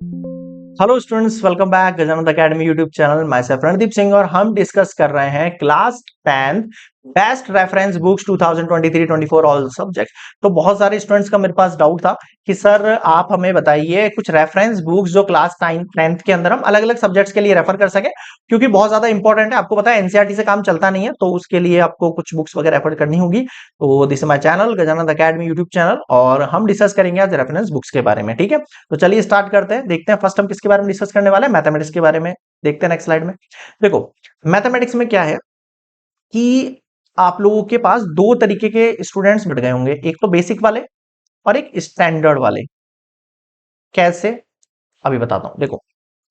Hello students, welcome back Gajanand academy YouTube channel. My self Randeep Singh और हम discuss कर रहे हैं class 10th best reference books 2023-24 all subject. तो बहुत सारे स्टूडेंट्स का मेरे पास डाउट था कि सर आप हमें बताइए कुछ रेफरेंस बुक्स जो क्लास 10th के अंदर हम अलग अलग सब्जेक्ट्स के लिए रेफर कर सके, क्योंकि बहुत ज्यादा इंपॉर्टेंट है। आपको पता है एनसीईआरटी से काम चलता नहीं है, तो उसके लिए आपको कुछ बुक्स वगैरह रेफर करनी होगी। तो this is my channel Gajanand academy YouTube channel और हम डिस्कस करेंगे आज रेफरेंस बुक्स के बारे में। ठीक है, तो चलिए स्टार्ट करते हैं। देखते हैं फर्स्ट हम किसके बारे में डिस्कस करने वाले हैं, मैथमेटिक्स के बारे में। देखते हैं नेक्स्ट स्लाइड में। देखो, मैथमेटिक्स में क्या है कि आप लोगों के पास दो तरीके के स्टूडेंट्स बैठ गए होंगे, एक तो बेसिक वाले और एक स्टैंडर्ड वाले। कैसे, अभी बताता हूं। देखो,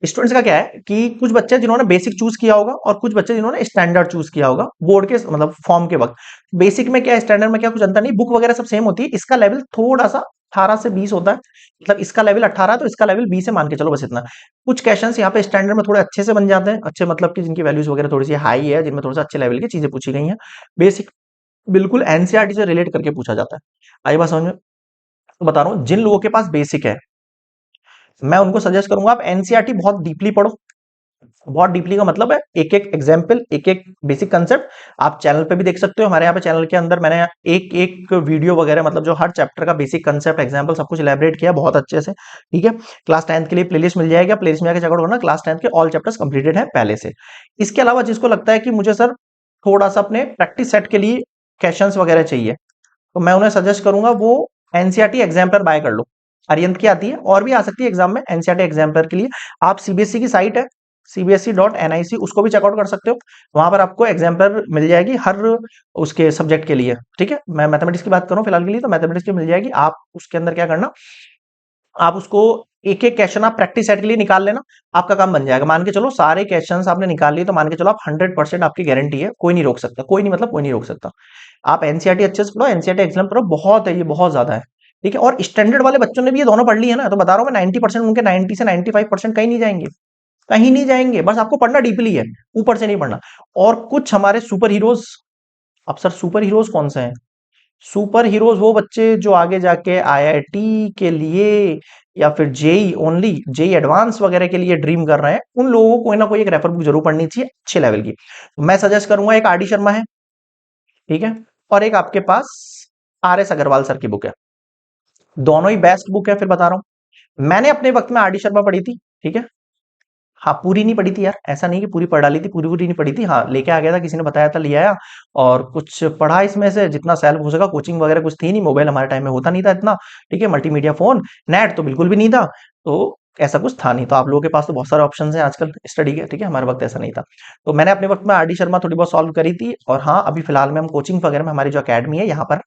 स्टूडेंट्स का क्या है कि कुछ बच्चे जिन्होंने बेसिक चूज किया होगा और कुछ बच्चे जिन्होंने स्टैंडर्ड चूज किया होगा बोर्ड के मतलब फॉर्म के वक्त। बेसिक में क्या, स्टैंडर्ड में क्या, कुछ अंतर नहीं, बुक वगैरह सब सेम होती है। इसका लेवल थोड़ा सा 18 से 20 होता है, मतलब इसका लेवल 18 है तो इसका लेवल 20 है, मान के चलो बस इतना। कुछ क्वेश्चंस यहाँ पे स्टैंडर्ड में थोड़े अच्छे से बन जाते हैं, अच्छे मतलब कि जिनकी वैल्यूज वगैरह थोड़ी सी हाई है, जिनमें थोड़ा सा अच्छे लेवल की चीजें पूछी गई हैं। बेसिक बिल्कुल एनसीईआरटी से रिलेट करके पूछा जाता है। आई बात समझ में? तो बता रहा हूँ, जिन लोगों के पास बेसिक है मैं उनको सजेस्ट करूंगा आप एनसीईआरटी बहुत डीपली पढ़ो। बहुत डीपली का मतलब है एक एक एग्जाम्पल, एक एक बेसिक कंसेप्ट आप चैनल पे भी देख सकते हो। हमारे यहाँ पे चैनल के अंदर मैंने एक एक वीडियो वगैरह, मतलब जो हर चैप्टर का बेसिक कंसेप्ट, एग्जाम्पल सब कुछ इलेबरेट किया बहुत अच्छे से। ठीक है, क्लास 10th के लिए प्लेलिस्ट मिल जाएगा, प्लेलिस्ट में आके चेकआउट करना। क्लास 10th के ऑल चैप्टर्स कंप्लीटेड है पहले से। इसके अलावा जिसको लगता है कि मुझे सर थोड़ा सा अपने प्रैक्टिस सेट के लिए क्वेश्चंस वगैरह चाहिए, तो मैं उन्हें सजेस्ट करूंगा वो एनसीईआरटी एग्जाम्पलर बाय कर लो। अरियंत की आती है और भी आ सकती है एग्जाम में। एनसीईआरटी एग्जाम्पलर के लिए आप सीबीएसई की साइट है cbse.nic, उसको भी चेकआउट कर सकते हो। वहां पर आपको एग्जाम्पलर मिल जाएगी हर उसके सब्जेक्ट के लिए। ठीक है, मैं मैथमेटिक्स की बात कर रहा हूँ फिलहाल के लिए, तो मैथमेटिक्स की मिल जाएगी। आप उसके अंदर क्या करना, आप उसको एक एक क्वेश्चन आप प्रैक्टिस सेट के लिए निकाल लेना, आपका काम बन जाएगा। मान के चलो सारे क्वेश्चंस आपने निकाल लिए, तो मान के चलो आप 100% आपकी गारंटी है, कोई नहीं रोक सकता, कोई नहीं मतलब कोई नहीं रोक सकता। आप एनसीईआरटी अच्छे से पढ़ो, एनसीईआरटी एग्जाम पढ़ो, बहुत है ये, बहुत ज्यादा है। ठीक है, और स्टैंडर्ड वाले बच्चों ने भी ये दोनों पढ़ ली है ना, तो बता रहा हूँ मैं 90% उनके 90 से 95% कहीं नहीं जाएंगे, कहीं नहीं जाएंगे। बस आपको पढ़ना डीपली है, ऊपर से नहीं पढ़ना। और कुछ हमारे सुपर हीरोज, अब सर सुपर हीरोज कौन से हैं? सुपर हीरोज वो बच्चे जो आगे जाके आईआईटी के लिए या फिर जेई ओनली, जेई एडवांस वगैरह के लिए ड्रीम कर रहे हैं, उन लोगों को कोई ना कोई एक रेफर बुक जरूर पढ़नी चाहिए अच्छे लेवल की। मैं सजेस्ट करूंगा एक आर डी शर्मा है, ठीक है, और एक आपके पास आर एस अग्रवाल सर की बुक है। दोनों ही बेस्ट बुक है, फिर बता रहा हूं। मैंने अपने वक्त में आर डी शर्मा पढ़ी थी, ठीक है। हाँ, पूरी नहीं पढ़ी थी यार, ऐसा नहीं कि पूरी पढ़ डाली थी, पूरी पूरी नहीं पढ़ी थी। हाँ, लेके आ गया था, किसी ने बताया था, ले आया और कुछ पढ़ा इसमें से जितना सेल्फ हो सका। कोचिंग वगैरह कुछ थी नहीं, मोबाइल हमारे टाइम में होता नहीं था इतना। ठीक है, मल्टीमीडिया फोन, नेट तो बिल्कुल भी नहीं था, तो ऐसा कुछ था नहीं। तो आप लोगों के पास तो बहुत सारे ऑप्शन हैं आजकल स्टडी के, ठीक है, हमारे वक्त ऐसा नहीं था। तो मैंने अपने वक्त में आर डी शर्मा थोड़ी बहुत सॉल्व करी थी। और हाँ, अभी फिलहाल में हम कोचिंग वगैरह में, हमारी जो अकेडमी है यहाँ पर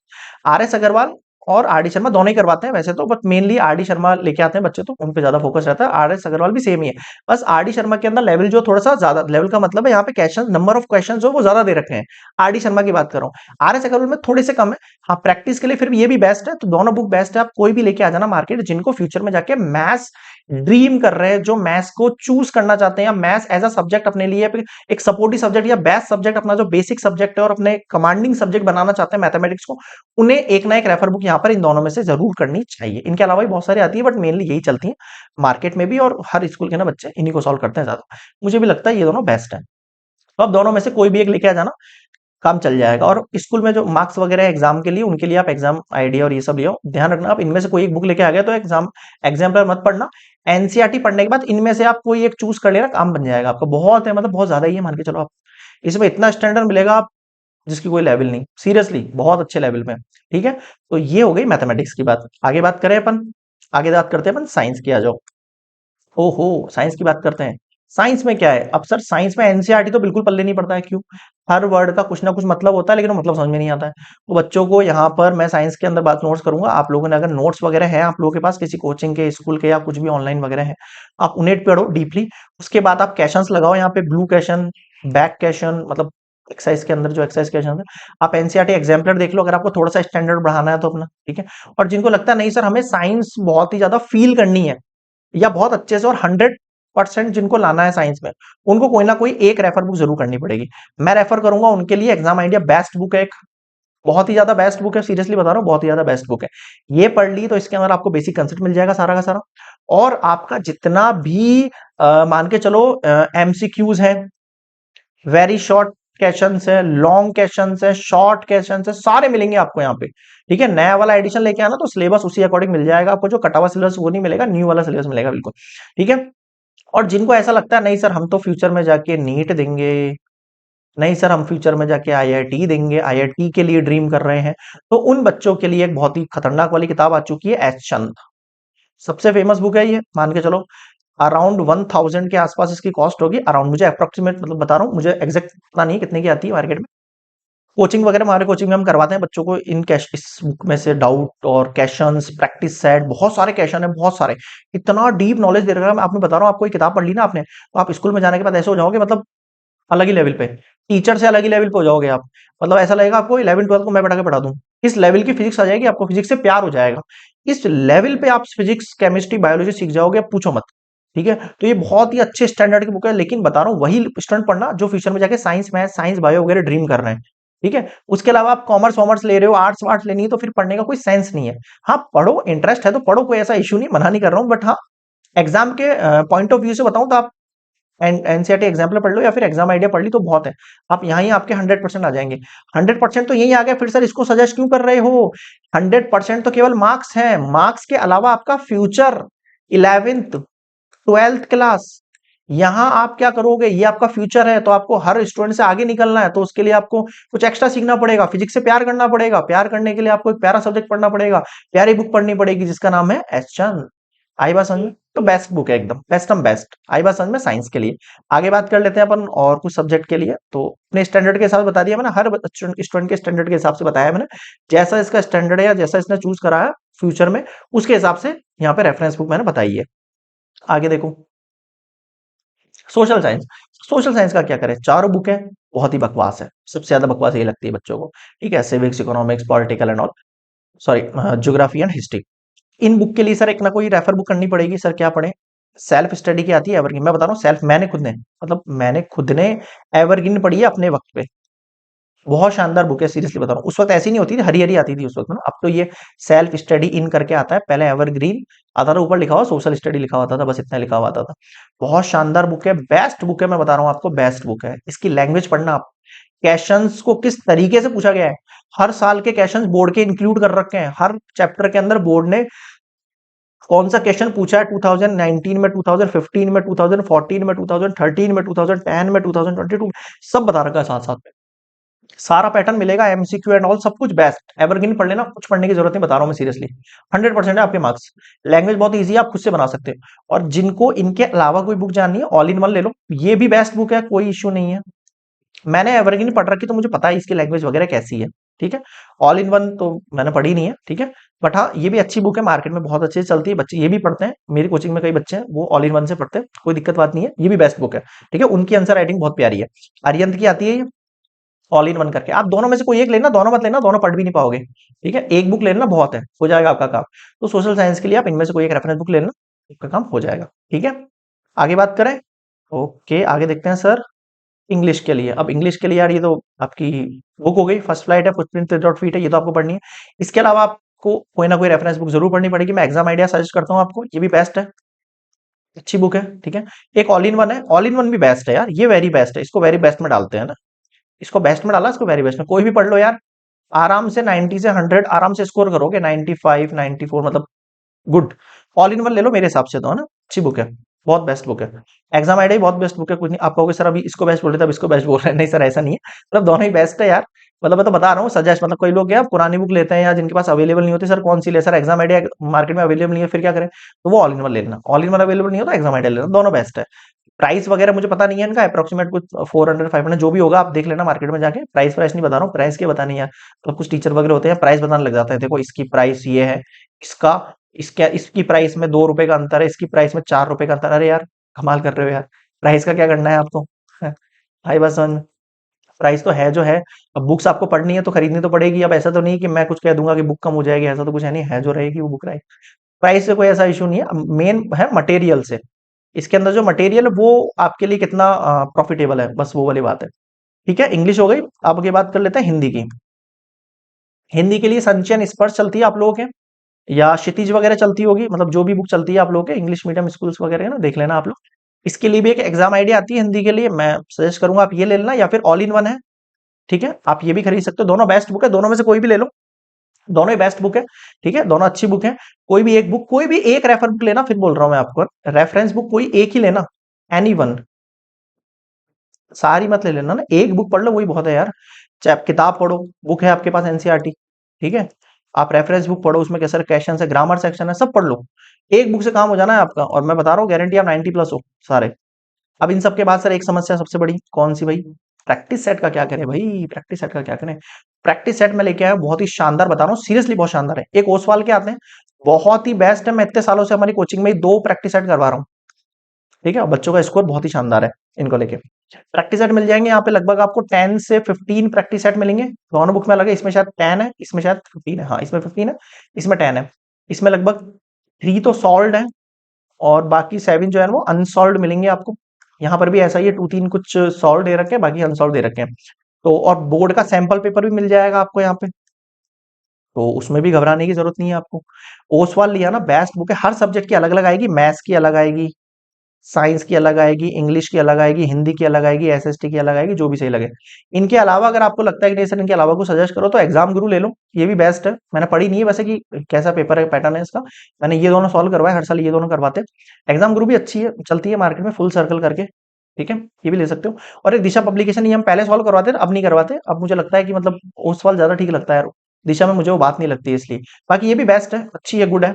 आर एस अग्रवाल और आर डी शर्मा दोनों ही करवाते हैं वैसे तो, but mainly R D Sharma लेके आते हैं बच्चे, तो उन पे ज्यादा फोकस रहता है। आर एस अग्रवाल भी सेम ही है, बस आर डी शर्मा के अंदर लेवल जो थोड़ा सा ज्यादा, लेवल का मतलब है यहाँ पे क्वेश्चन, नंबर ऑफ क्वेश्चन जो वो ज्यादा दे रखे हैं। आर डी शर्मा की बात कर रहा हूँ, आर एस अग्रवाल में थोड़े से कम है। हाँ, प्रैक्टिस के लिए फिर भी ये भी बेस्ट है, तो दोनों बुक बेस्ट है। आप कोई भी लेके आ जाना मार्केट, जिनको फ्यूचर में जाके मैथ्स ड्रीम कर रहे हैं, जो मैथ्स को चूज करना चाहते हैं या मैथ्स एज अ सब्जेक्ट अपने लिए एक सपोर्टिव सब्जेक्ट या बेस्ट सब्जेक्ट, अपना जो बेसिक सब्जेक्ट है और अपने कमांडिंग सब्जेक्ट बनाना चाहते हैं मैथमेटिक्स को, उन्हें एक ना एक रेफर बुक यहाँ पर इन दोनों में से जरूर करनी चाहिए। इनके अलावा भी बहुत सारी आती है, बट मेनली यही चलती है मार्केट में भी, और हर स्कूल के ना बच्चे इन्हीं को सॉल्व करते हैं ज्यादा। मुझे भी लगता है ये दोनों बेस्ट है। तो अब दोनों में से कोई भी एक लेके आ जाना, काम चल जाएगा। और स्कूल में जो मार्क्स वगैरह एग्जाम के लिए, उनके लिए आप एग्जाम आइडिया और ये सब लियो, ध्यान रखना। आप इनमें से कोई एक बुक लेके आ गया तो एग्जाम्पलर मत पढ़ना। एनसीईआरटी पढ़ने के बाद इनमें से आप कोई एक चूज कर लेना, काम बन जाएगा आपका। बहुत है, मतलब बहुत ज्यादा ही है, मान के चलो आप इसमें इतना स्टैंडर्ड मिलेगा आप जिसकी कोई लेवल नहीं, सीरियसली बहुत अच्छे लेवल में। ठीक है, तो ये हो गई मैथमेटिक्स की बात। आगे बात करें अपन, आगे बात करते हैं अपन साइंस की, आ जाओ। ओहो, साइंस की बात करते हैं। साइंस में क्या है, अब सर साइंस में एनसीईआरटी तो बिल्कुल पल्ले नहीं पड़ता है, क्यों? हर वर्ड का कुछ ना कुछ मतलब होता है, लेकिन वो मतलब समझ में नहीं आता है। तो बच्चों को यहाँ पर मैं साइंस के अंदर बात नोट्स करूंगा। आप लोगों ने अगर नोट्स वगैरह है आप लोगों के पास, किसी कोचिंग के, स्कूल के, या कुछ भी ऑनलाइन वगैरह है, आप उन्हें पढ़ो डीपली। उसके बाद आप क्वेश्चंस लगाओ यहाँ पे, ब्लू क्वेश्चन, बैक क्वेश्चन, मतलब एक्सरसाइज के अंदर जो एक्सरसाइज क्वेश्चन है। आप एनसीईआरटी एग्जाम्पलर देख लो, अगर आपको थोड़ा सा स्टैंडर्ड बढ़ाना है तो अपना। ठीक है, और जिनको लगता है नहीं सर हमें साइंस बहुत ही ज्यादा फील करनी है या बहुत अच्छे से और 100% जिनको लाना है साइंस में, उनको कोई ना कोई एक रेफर बुक जरूर करनी पड़ेगी। मैं रेफर करूंगा उनके लिए एग्जाम आइडिया बेस्ट बुक है, एक बहुत ही ज्यादा बेस्ट बुक है, सीरियसली बता रहा हूँ, बहुत ही ज्यादा बेस्ट बुक है। ये पढ़ ली तो इसके अंदर आपको बेसिक कंसेप्ट मिल जाएगा सारा का सारा। और आपका जितना भी मान के चलो एमसीक्यूज है, वेरी शॉर्ट क्वेश्चंस है, लॉन्ग क्वेश्चंस है, शॉर्ट क्वेश्चंस है, सारे मिलेंगे आपको यहाँ पे। ठीक है, नया वाला एडिशन लेके आना तो सिलेबस उसी अकॉर्डिंग मिल जाएगा आपको, जो कटा हुआ सिलेबस वो नहीं मिलेगा, न्यू वाला सिलेबस मिलेगा बिल्कुल। ठीक है, और जिनको ऐसा लगता है नहीं सर हम तो फ्यूचर में जाके नीट देंगे, नहीं सर हम फ्यूचर में जाके आईआईटी देंगे, आईआईटी के लिए ड्रीम कर रहे हैं, तो उन बच्चों के लिए एक बहुत ही खतरनाक वाली किताब आ चुकी है, एस चंद। सबसे फेमस बुक है ये, मान के चलो अराउंड 1000 के आसपास इसकी कॉस्ट होगी, अराउंड, मुझे अप्रोक्सीमेट मतलब बता रहा हूँ, मुझे एग्जैक्ट पता नहीं कितने की आती है मार्केट में। कोचिंग वगैरह, हमारे कोचिंग में हम करवाते हैं बच्चों को इन कैश, इस बुक में से डाउट और क्वेश्चंस, प्रैक्टिस सेट, बहुत सारे क्वेश्चन है, बहुत सारे, इतना डीप नॉलेज दे रखा है। मैं आपको बता रहा हूँ, आपको ये किताब पढ़ ली ना आपने, तो आप स्कूल में जाने के बाद ऐसे हो जाओगे, मतलब अलग ही लेवल पे, टीचर से अलग ही लेवल पे हो जाओगे आप। मतलब ऐसा लगेगा आपको 11 12 को मैं बैठा के पढ़ा दूं, इस लेवल की फिजिक्स आ जाएगी, आपको फिजिक्स से प्यार हो जाएगा, इस लेवल पे आप फिजिक्स केमिस्ट्री बायोलॉजी सीख जाओगे, आप पूछो मत। ठीक है, तो ये बहुत ही अच्छे स्टैंडर्ड की बुक है, लेकिन बता रहा हूँ वही स्टूडेंट पढ़ना जो फ्यूचर में जाके साइंस, मैथ, साइंस बायो वगैरह ड्रीम कर रहे हैं। ठीक है, उसके अलावा आप कॉमर्स वॉमर्स ले रहे हो, आर्ट्स वार्ट्स लेनी है, तो फिर पढ़ने का कोई सेंस नहीं है। हाँ पढ़ो, इंटरेस्ट है तो पढ़ो, कोई ऐसा इशू नहीं, मना नहीं कर रहा हूँ, बट हाँ एग्जाम के पॉइंट ऑफ व्यू से बताऊं तो आप एनसीईआरटी एग्जाम्पल पढ़ लो या फिर एग्जाम आइडिया पढ़ ली तो बहुत है, आप यहाँ ही आपके 100% आ जाएंगे। 100% तो यही आ गया, फिर सर इसको सजेस्ट क्यों कर रहे हो? 100% तो केवल मार्क्स है, मार्क्स के अलावा आपका फ्यूचर, 11th 12th क्लास, यहाँ आप क्या करोगे, ये आपका फ्यूचर है, तो आपको हर स्टूडेंट से आगे निकलना है, तो उसके लिए आपको कुछ एक्स्ट्रा सीखना पड़ेगा, फिजिक्स से प्यार करना पड़ेगा, प्यार करने के लिए आपको एक प्यारा सब्जेक्ट पढ़ना पड़ेगा, प्यारी बुक पढ़नी पड़ेगी जिसका नाम है एस चंद। आई बात समझ में? तो बेस्ट बुक है एकदम, बेस्ट बेस्ट, आई बात समझ में साइंस के लिए। आगे बात कर लेते हैं अपन और कुछ सब्जेक्ट के लिए, तो अपने स्टैंडर्ड के हिसाब से बता दिया मैंने, हर स्टूडेंट के स्टैंडर्ड के हिसाब से बताया मैंने, जैसा इसका स्टैंडर्ड है या जैसा इसने चूज करा है फ्यूचर में, उसके हिसाब से यहाँ पे रेफरेंस बुक मैंने बताई है। आगे देखो, सोशल साइंस। सोशल साइंस का क्या करें, चारों बुक है, बहुत ही बकवास है, सबसे ज्यादा बकवास यही लगती है बच्चों को। ठीक है, civics, economics, political and all, sorry geography and history, in book के लिए सर एक ना कोई रेफर बुक करनी पड़ेगी, सर क्या पढ़े? सेल्फ स्टडी की आती है एवरग्रीन, मैं बता रहा हूँ सेल्फ, मैंने खुद ने, मतलब मैंने खुद ने एवरग्रीन पढ़ी है अपने वक्त पे, बहुत शानदार बुक है, सीरियसली बता रहा हूँ। उस वक्त ऐसी नहीं होती थी, हरी हरी आती थी उस वक्त ना, अब तो ये सेल्फ स्टडी इन करके आता है, पहले एवरग्रीन आता था, ऊपर लिखा हुआ सोशल स्टडी लिखा होता था, बस इतना लिखा हुआ आता था। बहुत शानदार बुक है, बेस्ट बुक है, मैं बता रहा हूँ आपको, बेस्ट बुक है। इसकी लैंग्वेज पढ़ना आप, क्वेश्चंस को किस तरीके से पूछा गया है, हर साल के क्वेश्चंस बोर्ड के इंक्लूड कर रखे हैं, हर चैप्टर के अंदर बोर्ड ने कौन सा क्वेश्चन पूछा है 2019 में, 2015 में, 2014 में, 2013 में, 2010 में, 2022, सब बता रखा है साथ साथ में, सारा पैटर्न मिलेगा, एमसीक्यू एंड ऑल सब कुछ बेस्ट, एवरग्रीन पढ़ लेना, कुछ पढ़ने की जरूरत नहीं, बता रहा हूं मैं सीरियसली, 100% है आपके मार्क्स। लैंग्वेज बहुत इजी है, आप खुद से बना सकते हो, और जिनको इनके अलावा कोई बुक जाननी है, ऑल इन वन ले लो, ये भी बेस्ट बुक है, कोई इश्यू नहीं है। मैंने एवरग्रीन पढ़ रखी तो मुझे पता है इसकी लैंग्वेज वगैरह कैसी है। ठीक है, ऑल इन वन तो मैंने पढ़ी नहीं है, ठीक है, बट हाँ ये भी अच्छी बुक है, मार्केट में बहुत अच्छी चलती है, बच्चे ये भी पढ़ते हैं, मेरी कोचिंग में कई बच्चे हैं वो ऑल इन वन से पढ़ते हैं, कोई दिक्कत बात नहीं है, ये भी बेस्ट बुक है। ठीक है, उनकी आंसर राइटिंग बहुत प्यारी है, अरियंत की आती है ये, ऑल इन वन करके, आप दोनों में से कोई एक लेना, दोनों मत लेना, दोनों पढ़ भी नहीं पाओगे। ठीक है, एक बुक लेना बहुत है, हो जाएगा आपका काम। तो सोशल साइंस के लिए आप इनमें से कोई एक रेफरेंस बुक लेना, आपका काम हो जाएगा। ठीक है, आगे बात करें, ओके आगे देखते हैं सर, इंग्लिश के लिए। अब इंग्लिश के लिए यार ये तो आपकी बुक हो गई, फर्स्ट फ्लाइट है, फुटप्रिंट 3.feet है, ये तो आपको पढ़नी है। इसके अलावा आपको कोई ना कोई रेफरेंस बुक जरूर पढ़नी पड़ेगी, मैं एग्जाम आइडिया सजेस्ट करता हूँ आपको, ये भी बेस्ट है, अच्छी बुक है। ठीक है, एक ऑल इन वन है, ऑल इन वन भी बेस्ट है यार, ये वेरी बेस्ट है, इसको वेरी बेस्ट में डालते हैं ना, इसको बेस्ट में डाला, इसको वेरी बेस्ट में, कोई भी पढ़ लो यार, आराम से 90 से 100 आराम से स्कोर करोगे, 95 94 मतलब गुड। ऑल इन वन ले लो मेरे हिसाब से तो, है ना, अच्छी बुक है, बहुत बेस्ट बुक है। एग्जाम आइडिया बहुत बेस्ट बुक है, कुछ नहीं आप कहोगे सर अभी इसको बेस्ट बोल रहे थे, अब इसको बेस्ट बोल रहे हैं, नहीं सर ऐसा नहीं है, मतलब दोनों ही बेस्ट है यार, मतलब मैं तो बता रहा हूँ सजेस्ट, मतलब कोई लोग क्या पुरानी बुक लेते हैं या जिनके पास अवेलेबल नहीं होती, सर कौन सी ले, सर एग्जाम आइडिया मार्केट में अवेलेबल नहीं है फिर क्या करें, तो वो ऑल इन वन ले लेना, ऑल इन वन अवेलेबल नहीं हो तो एग्जाम आइडिया लेना, दोनों बेस्ट है। प्राइस वगैरह मुझे पता नहीं है इनका, अप्रोक्सीमेट कुछ 400 500 जो भी होगा आप देख लेना मार्केट में जाके, प्राइस प्राइस नहीं बता रहा हूँ, प्राइस के बतानी है, तो कुछ टीचर वगैरह होते हैं प्राइस बताने लग जाते हैं, देखो इसकी प्राइस ये है, इसका इसका इसकी प्राइस में 2 रुपए का अंतर है, इसकी प्राइस में 4 रुपए का अंतर, अरे यार कमाल कर रहे हो यार, प्राइस का क्या करना है आपको भाई, बस प्राइस तो है जो है, अब बुक्स आपको पढ़नी है तो खरीदनी तो पड़ेगी, अब ऐसा तो नहीं कि मैं कुछ कह दूंगा कि बुक कम हो जाएगी, ऐसा तो कुछ है नहीं, है जो रहेगी वो बुक रहेगी, प्राइस से कोई ऐसा इशू नहीं है, मेन है मटेरियल से, इसके अंदर जो मटेरियल है वो आपके लिए कितना प्रॉफिटेबल है, बस वो वाली बात है। ठीक है, इंग्लिश हो गई, अब आगे बात कर लेते हैं हिंदी की। हिंदी के लिए संचयन स्पर्श चलती है आप लोगों के, या क्षितिज वगैरह चलती होगी, मतलब जो भी बुक चलती है आप लोगों के इंग्लिश मीडियम स्कूल्स वगैरह है ना, देख लेना आप लोग। इसके लिए भी एक एग्जाम आईडी आती है हिंदी के लिए, मैं सजेस्ट करूंगा आप ये ले लेना, या फिर ऑल इन वन है, ठीक है, आप ये भी खरीद सकते हो। दोनों बेस्ट बुक है, दोनों में से कोई भी ले लो, दोनों ही बेस्ट बुक है, ठीक है, दोनों अच्छी बुक है। कोई भी एक बुक, कोई भी एक रेफर बुक लेना, फिर बोल रहा हूं मैं आपको, रेफरेंस बुक कोई एक ही लेना, एनी वन, सारी मत ले लेना ना, एक बुक पढ़ लो वही बहुत है यार। चाहे आप किताब पढ़ो, बुक है आपके पास एनसीईआरटी, ठीक है, आप रेफरेंस बुक पढ़ो, उसमें कैसे क्वेश्चन है, ग्रामर सेक्शन है, सब पढ़ लो। एक बुक से काम हो जाना है आपका, और मैं बता रहा हूँ गारंटी आप 90 प्लस हो सारे। अब इन सब के बाद सर एक समस्या सबसे बड़ी कौन सी भाई, प्रैक्टिस सेट का क्या करें भाई, प्रैक्टिस सेट का क्या करें। प्रैक्टिस सेट में लेके आया बहुत ही शानदार, बता रहा हूँ सीरियसली बहुत शानदार है। एक ओसवाल के आते हैं, बहुत ही बेस्ट है, मैं इतने सालों से हमारी कोचिंग में दो प्रैक्टिस सेट करवा रहा हूँ, ठीक है, और बच्चों का स्कोर बहुत ही शानदार है इनको लेके। प्रैक्टिस सेट मिल जाएंगे यहाँ पे, लगभग आपको 10 से 15 प्रैक्टिस सेट मिलेंगे, दोनों बुक में अलग है, इसमें शायद 10 है, इसमें शायद 15 है, हाँ इसमें 15 है, इसमें 10 है। इसमें लगभग 3 तो सॉल्व है, और बाकी 7 जो है वो अनसॉल्व मिलेंगे आपको। यहाँ पर भी ऐसा ही है, 2-3 कुछ सॉल्व दे रखे हैं, बाकी अनसॉल्व दे रखे हैं। तो और बोर्ड का सैंपल पेपर भी मिल जाएगा आपको यहाँ पे, तो उसमें भी घबराने की जरूरत नहीं है आपको। ओसवाल लिया ना, बेस्ट बुक है, हर सब्जेक्ट की अलग अलग आएगी, मैथ्स की अलग आएगी, साइंस की अलग आएगी, इंग्लिश की अलग आएगी, हिंदी की अलग आएगी, एसएसटी की अलग आएगी, जो भी सही लगे। इनके अलावा अगर आपको लगता है कि नहीं सर इनके अलावा को सजेस्ट करो, तो एग्जाम गुरु ले लो, ये भी बेस्ट है। मैंने पढ़ी नहीं है वैसे कि कैसा पेपर है, पैटर्न है इसका, मैंने ये दोनों सॉल्व करवाए, हर साल ये दोनों करवाते हैं। एग्जाम गुरु भी अच्छी है, चलती है मार्केट में फुल सर्कल करके, ठीक है, ये भी ले सकते हो। और एक दिशा पब्लिकेशन, ये हम पहले सॉल्व करवाते थे, अब नहीं करवाते, अब मुझे लगता है कि मतलब वो सवाल ज्यादा ठीक लगता है यार, दिशा में मुझे वो बात नहीं लगती है इसलिए। बाकी ये भी बेस्ट है, अच्छी है, गुड है,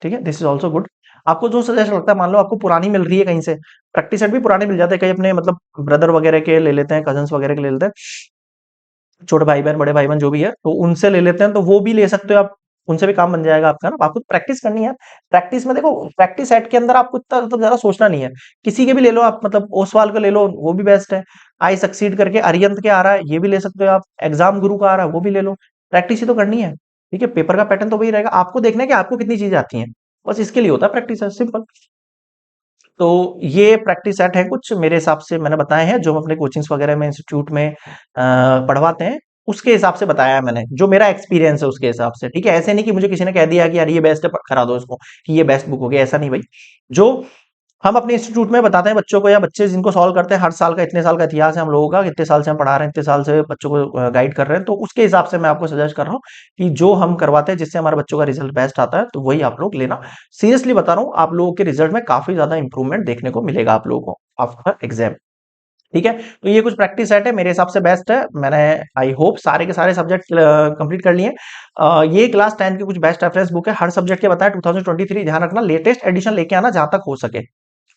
ठीक है, दिस इज ऑल्सो गुड। आपको जो सजेस्ट लगता है, मान लो आपको पुरानी मिल रही है कहीं से, प्रैक्टिस सेट भी पुराने मिल जाते हैं, कहीं अपने मतलब ब्रदर वगैरह के ले लेते हैं, कजन्स वगैरह के ले लेते हैं, छोटे भाई बहन बड़े भाई बहन जो भी है, तो उनसे ले लेते हैं, तो वो भी ले सकते हो आप, उनसे भी काम बन जाएगा आपका ना। आपको प्रैक्टिस करनी है, प्रैक्टिस में देखो, प्रैक्टिस सेट के अंदर आपको इतना मतलब ज्यादा सोचना नहीं है, किसी के भी ले लो आप, मतलब ओसवाल का ले लो, वो भी बेस्ट है। आई सक्सीड करके अरियंत के आ रहा है, ये भी ले सकते हो आप, एग्जाम गुरु का आ रहा है, वो भी ले लो। प्रैक्टिस ही तो करनी है, ठीक है, पेपर का पैटर्न तो वही रहेगा, आपको देखना है कि आपको कितनी चीजें आती हैं, बस इसके लिए होता है प्रैक्टिस, है सिंपल। तो ये प्रैक्टिस सेट है कुछ मेरे हिसाब से मैंने बताए हैं, जो हम अपने कोचिंग्स वगैरह में इंस्टीट्यूट में पढ़वाते हैं, उसके हिसाब से बताया है मैंने, जो मेरा एक्सपीरियंस है उसके हिसाब से, ठीक है। ऐसे नहीं कि मुझे किसी ने कह दिया कि यार ये बेस्ट है करा दो इसको, कि ये बेस्ट बुक हो गया, ऐसा नहीं भाई। जो हम अपने इंस्टीट्यूट में बताते हैं बच्चों को, या बच्चे जिनको सॉल्व करते हैं, हर साल का इतने साल का इतिहास है हम लोगों का, इतने साल से हम पढ़ा रहे हैं, इतने साल से बच्चों को गाइड कर रहे हैं, तो उसके हिसाब से मैं आपको सजेस्ट कर रहा हूँ कि जो हम करवाते हैं जिससे हमारे बच्चों का रिजल्ट बेस्ट आता है, तो वही आप लोग लेना। सीरियसली बता रहा हूँ, आप लोगों के रिजल्ट में काफी ज्यादा इंप्रूवमेंट देखने को मिलेगा आप लोगों को आफ्टर एग्जाम, ठीक है। तो ये कुछ प्रैक्टिस सेट है, मेरे हिसाब से बेस्ट है। मैंने आई होप सारे के सारे सब्जेक्ट कंप्लीट कर लिए। ये क्लास 10 की कुछ बेस्ट रेफरेंस बुक है, हर सब्जेक्ट के बताया 2023, ध्यान रखना लेटेस्ट एडिशन लेके आना जहां तक हो सके,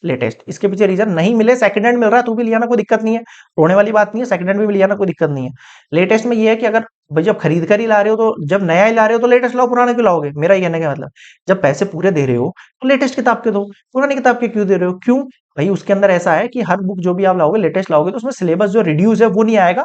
लेटेस्ट। इसके पीछे रीजन नहीं मिले, सेकंड हैंड मिल रहा है तो भी लिया ना, कोई दिक्कत नहीं है, रोने वाली बात नहीं है, सेकंड हैंड भी लिया ना, कोई दिक्कत नहीं है। लेटेस्ट में ये है कि अगर भाई जब खरीद कर ही ला रहे हो, तो जब नया ही ला रहे हो तो लेटेस्ट लाओ, पुराने क्यों लाओगे, मेरा ये कहने का मतलब। जब पैसे पूरे दे रहे हो तो लेटेस्ट किताब के दो, पुरानी किताब के क्यों दे रहे हो, क्यों भाई। उसके अंदर ऐसा है कि हर बुक जो भी आप लाओगे लेटेस्ट लाओगे, तो उसमें सिलेबस जो रिड्यूस है वो नहीं आएगा,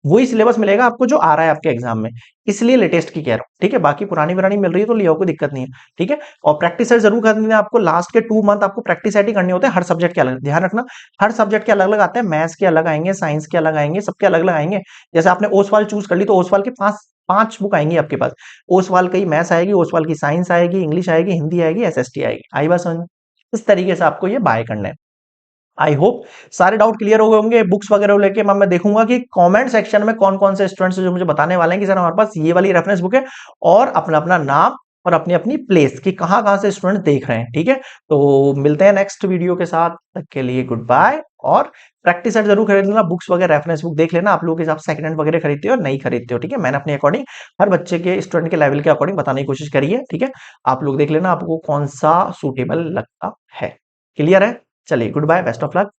वही सिलेबस मिलेगा आपको जो आ रहा है आपके एग्जाम में, इसलिए लेटेस्ट की कह रहा हूँ, ठीक है। बाकी पुरानी पुरानी मिल रही है तो लिया, कोई दिक्कत नहीं है, ठीक है। और प्रैक्टिस सेट जरूर करनी है आपको, लास्ट के 2 मंथ आपको प्रैक्टिस सेट ही करने होते हैं, हर सब्जेक्ट के अलग, ध्यान रखना, हर सब्जेक्ट के अलग अलग आते हैं, मैथ्स के अलग आएंगे, साइंस के अलग आएंगे, सबके अलग अलग आएंगे। जैसे आपने ओसवाल चूज कर ली, तो ओसवाल के 5 बुक आएंगी आपके पास, ओसवाल की मैथ्स आएगी, ओसवाल की साइंस आएगी, इंग्लिश आएगी, हिंदी आएगी, एसएसटी आएगी, आई बात समझ में? इस तरीके से आपको ये बाय करना है। आई होप सारे डाउट क्लियर हो गए होंगे बुक्स वगैरह को लेके। मैं देखूंगा कि कमेंट सेक्शन में कौन कौन से स्टूडेंट्स जो मुझे बताने वाले हैं कि सर हमारे पास ये वाली रेफरेंस बुक है, और अपना अपना नाम और अपनी अपनी प्लेस कि कहाँ कहाँ से स्टूडेंट देख रहे हैं, ठीक है। तो मिलते हैं नेक्स्ट वीडियो के साथ, तक के लिए गुड बाय। और प्रैक्टिस सेट जरूर खरीद लेना, बुक्स वगैरह रेफरेंस बुक देख लेना, आप लोगों के हिसाब से सेकंड हैंड वगैरह खरीदते हो और नहीं खरीदते हो, ठीक है। मैंने अपने अकॉर्डिंग हर बच्चे के स्टूडेंट के लेवल के अकॉर्डिंग बताने की कोशिश करी है, ठीक है। आप लोग देख लेना आपको कौन सा सूटेबल लगता है, क्लियर है। चलिए goodbye, best of luck.